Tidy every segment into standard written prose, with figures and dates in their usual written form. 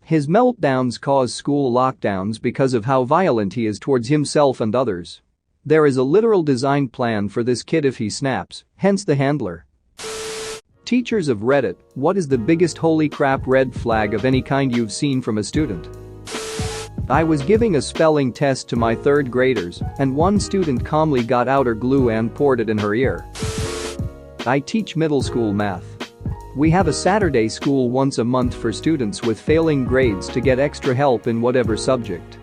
His meltdowns cause school lockdowns because of how violent he is towards himself and others. There is a literal design plan for this kid if he snaps, hence the handler. Teachers of Reddit, what is the biggest holy crap red flag of any kind you've seen from a student? I was giving a spelling test to my third graders, and one student calmly got outer glue and poured it in her ear. I teach middle school math. We have a Saturday school once a month for students with failing grades to get extra help in whatever subject.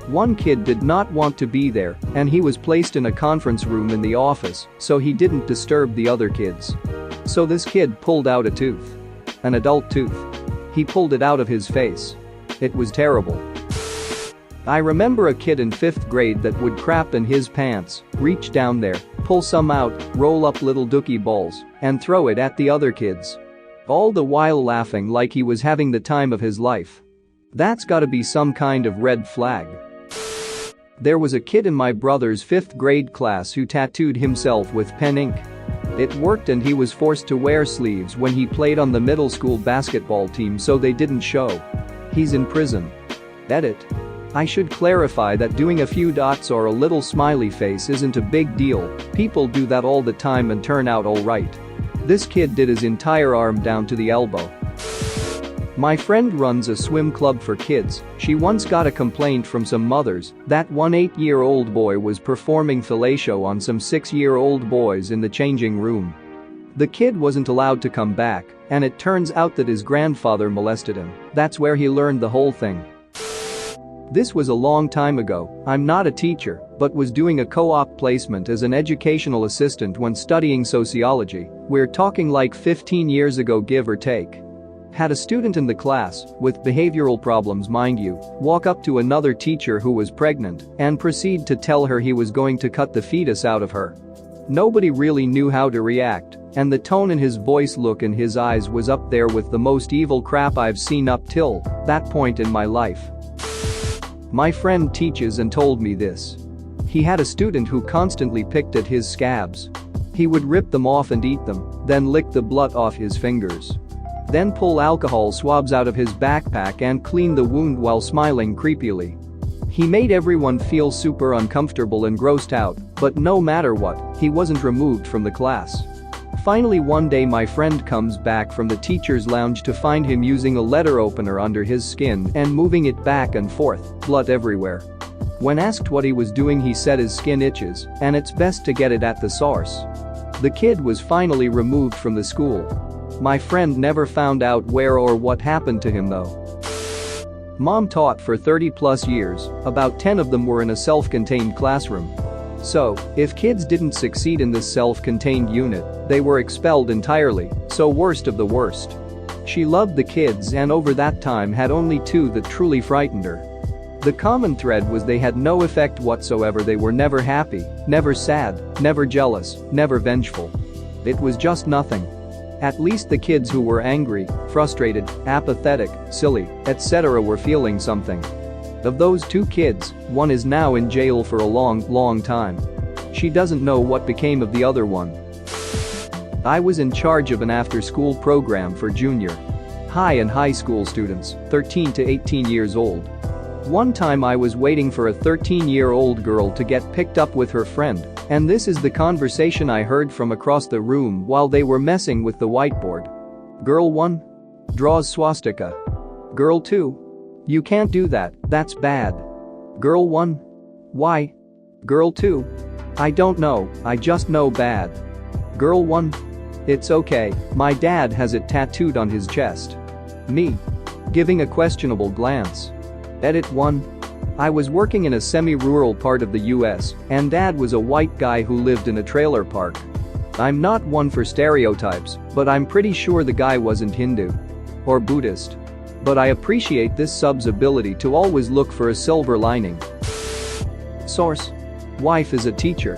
One kid did not want to be there, and he was placed in a conference room in the office so he didn't disturb the other kids. So this kid pulled out a tooth. An adult tooth. He pulled it out of his face. It was terrible. I remember a kid in 5th grade that would crap in his pants, reach down there, pull some out, roll up little dookie balls, and throw it at the other kids. All the while laughing like he was having the time of his life. That's gotta be some kind of red flag. There was a kid in my brother's 5th grade class who tattooed himself with pen ink. It worked and he was forced to wear sleeves when he played on the middle school basketball team so they didn't show. He's in prison. Edit. I should clarify that doing a few dots or a little smiley face isn't a big deal, people do that all the time and turn out alright. This kid did his entire arm down to the elbow. My friend runs a swim club for kids. She once got a complaint from some mothers that one 8-year-old boy was performing fellatio on some 6-year-old boys in the changing room. The kid wasn't allowed to come back, and it turns out that his grandfather molested him. That's where he learned the whole thing. This was a long time ago. I'm not a teacher, but was doing a co-op placement as an educational assistant when studying sociology. We're talking like 15 years ago, give or take. Had a student in the class, with behavioral problems mind you, walk up to another teacher who was pregnant and proceed to tell her he was going to cut the fetus out of her. Nobody really knew how to react, and the tone in his voice, look in his eyes was up there with the most evil crap I've seen up till that point in my life. My friend teaches and told me this. He had a student who constantly picked at his scabs. He would rip them off and eat them, then lick the blood off his fingers. Then pull alcohol swabs out of his backpack and clean the wound while smiling creepily. He made everyone feel super uncomfortable and grossed out, but no matter what, he wasn't removed from the class. Finally one day my friend comes back from the teacher's lounge to find him using a letter opener under his skin and moving it back and forth, blood everywhere. When asked what he was doing he said his skin itches and it's best to get it at the source. The kid was finally removed from the school. My friend never found out where or what happened to him though. Mom taught for 30+ years, about 10 of them were in a self-contained classroom. So, if kids didn't succeed in this self-contained unit, they were expelled entirely, so worst of the worst. She loved the kids and over that time had only 2 that truly frightened her. The common thread was they had no effect whatsoever. They were never happy, never sad, never jealous, never vengeful. It was just nothing. At least the kids who were angry, frustrated, apathetic, silly, etc. were feeling something. Of those 2 kids, one is now in jail for a long time. She doesn't know what became of the other one. I was in charge of an after-school program for junior high and high school students, 13 to 18 years old. One time I was waiting for a 13-year-old girl to get picked up with her friend, and this is the conversation I heard from across the room while they were messing with the whiteboard. Girl 1? Draws swastika. Girl 2? You can't do that, that's bad. Girl 1? Why? Girl 2? I don't know, I just know bad. Girl 1? It's okay, my dad has it tattooed on his chest. Me? Giving a questionable glance. Edit 1. I was working in a semi-rural part of the US, and dad was a white guy who lived in a trailer park. I'm not one for stereotypes, but I'm pretty sure the guy wasn't Hindu. Or Buddhist. But I appreciate this sub's ability to always look for a silver lining. Source: wife is a teacher.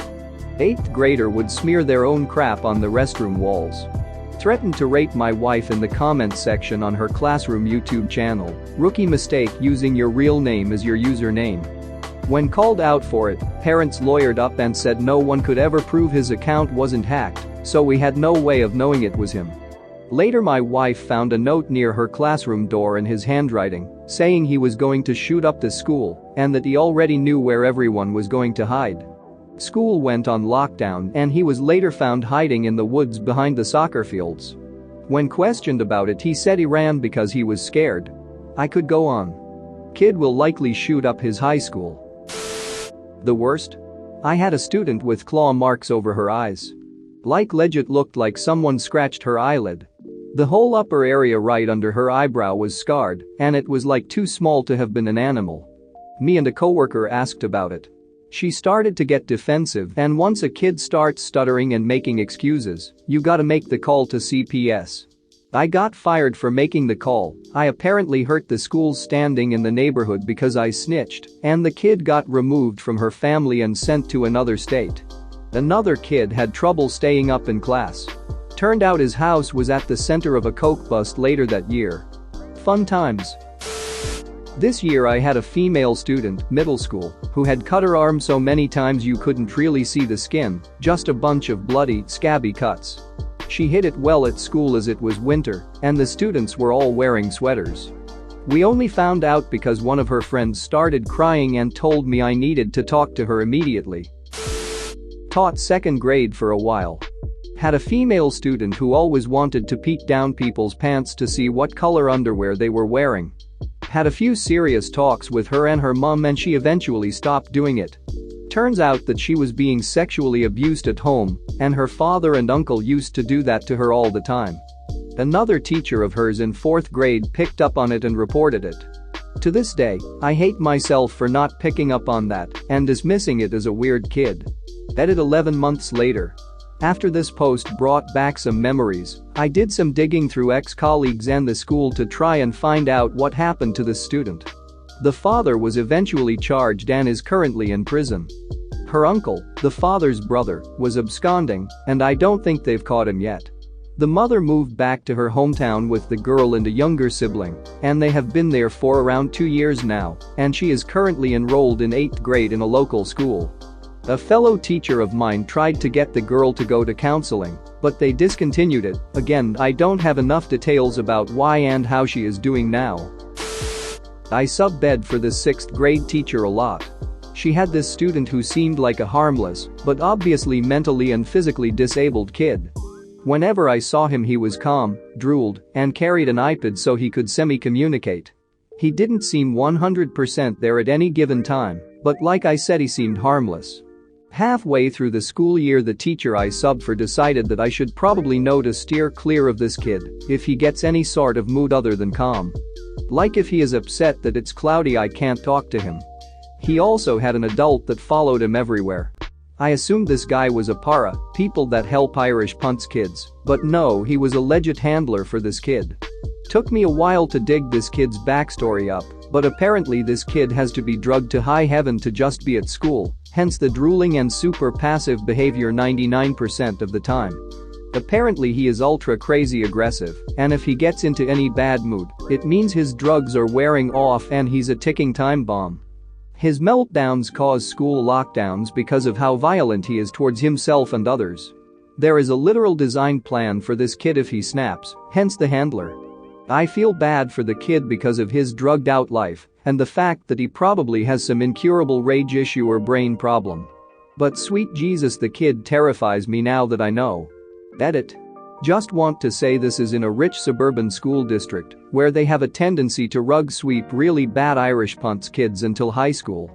8th grader would smear their own crap on the restroom walls. Threatened to rape my wife in the comments section on her classroom YouTube channel. Rookie mistake using your real name as your username. When called out for it, parents lawyered up and said no one could ever prove his account wasn't hacked, so we had no way of knowing it was him. Later my wife found a note near her classroom door in his handwriting, saying he was going to shoot up the school and that he already knew where everyone was going to hide. School went on lockdown and he was later found hiding in the woods behind the soccer fields. When questioned about it, he said he ran because he was scared. I could go on. Kid will likely shoot up his high school. The worst? I had a student with claw marks over her eyes. Like legit looked like someone scratched her eyelid. The whole upper area right under her eyebrow was scarred, and it was like too small to have been an animal. Me and a coworker asked about it. She started to get defensive, and once a kid starts stuttering and making excuses, you gotta make the call to CPS. I got fired for making the call. I apparently hurt the school's standing in the neighborhood because I snitched, and the kid got removed from her family and sent to another state. Another kid had trouble staying up in class. Turned out his house was at the center of a coke bust later that year. Fun times. This year I had a female student, middle school, who had cut her arm so many times you couldn't really see the skin, just a bunch of bloody, scabby cuts. She hid it well at school as it was winter, and the students were all wearing sweaters. We only found out because one of her friends started crying and told me I needed to talk to her immediately. Taught second grade for a while. Had a female student who always wanted to peek down people's pants to see what color underwear they were wearing. Had a few serious talks with her and her mom, and she eventually stopped doing it. Turns out that she was being sexually abused at home, and her father and uncle used to do that to her all the time. Another teacher of hers in 4th grade picked up on it and reported it. To this day, I hate myself for not picking up on that and dismissing it as a weird kid. Edit 11 months later. After this post brought back some memories, I did some digging through ex-colleagues and the school to try and find out what happened to this student. The father was eventually charged and is currently in prison. Her uncle, the father's brother, was absconding, and I don't think they've caught him yet. The mother moved back to her hometown with the girl and a younger sibling, and they have been there for around 2 years now, and she is currently enrolled in 8th grade in a local school. A fellow teacher of mine tried to get the girl to go to counseling, but they discontinued it. Again, I don't have enough details about why and how she is doing now. I sub-bed for this 6th grade teacher a lot. She had this student who seemed like a harmless, but obviously mentally and physically disabled kid. Whenever I saw him, he was calm, drooled, and carried an iPad so he could semi-communicate. He didn't seem 100% there at any given time, but like I said, he seemed harmless. Halfway through the school year, the teacher I subbed for decided that I should probably know to steer clear of this kid if he gets any sort of mood other than calm. Like if he is upset that it's cloudy, I can't talk to him. He also had an adult that followed him everywhere. I assumed this guy was a para, people that help Irish punts kids, but no, he was a legit handler for this kid. Took me a while to dig this kid's backstory up, but apparently this kid has to be drugged to high heaven to just be at school, hence the drooling and super passive behavior 99% of the time. Apparently he is ultra crazy aggressive, and if he gets into any bad mood, it means his drugs are wearing off and he's a ticking time bomb. His meltdowns cause school lockdowns because of how violent he is towards himself and others. There is a literal design plan for this kid if he snaps, hence the handler. I feel bad for the kid because of his drugged out life and the fact that he probably has some incurable rage issue or brain problem. But sweet Jesus, the kid terrifies me now that I know. Edit. Just want to say this is in a rich suburban school district where they have a tendency to rug sweep really bad Irish punts kids until high school.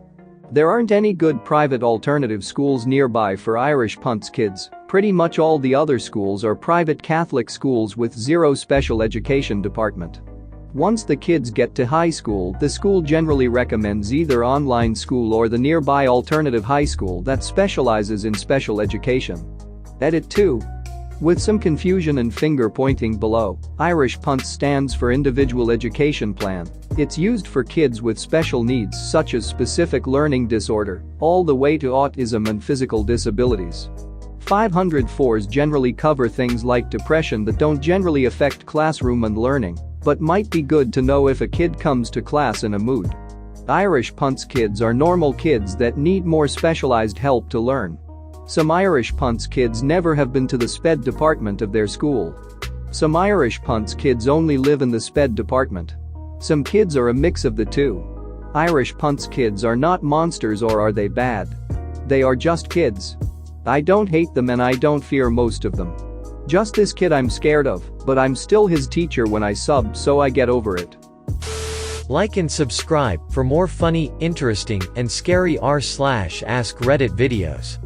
There aren't any good private alternative schools nearby for Irish punts kids. Pretty much all the other schools are private Catholic schools with zero special education department. Once the kids get to high school, the school generally recommends either online school or the nearby alternative high school that specializes in special education. Edit 2. With some confusion and finger pointing below, Irish PUNTS stands for Individual Education Plan. It's used for kids with special needs such as specific learning disorder, all the way to autism and physical disabilities. 504s generally cover things like depression that don't generally affect classroom and learning, but might be good to know if a kid comes to class in a mood. Irish PUNTS kids are normal kids that need more specialized help to learn. Some Irish PUNTS kids never have been to the SPED department of their school. Some Irish PUNTS kids only live in the SPED department. Some kids are a mix of the two. Irish punts kids are not monsters, or are they bad? They are just kids. I don't hate them and I don't fear most of them. Just this kid I'm scared of, but I'm still his teacher when I sub, so I get over it. Like and subscribe for more funny, interesting, and scary r/ask Reddit videos.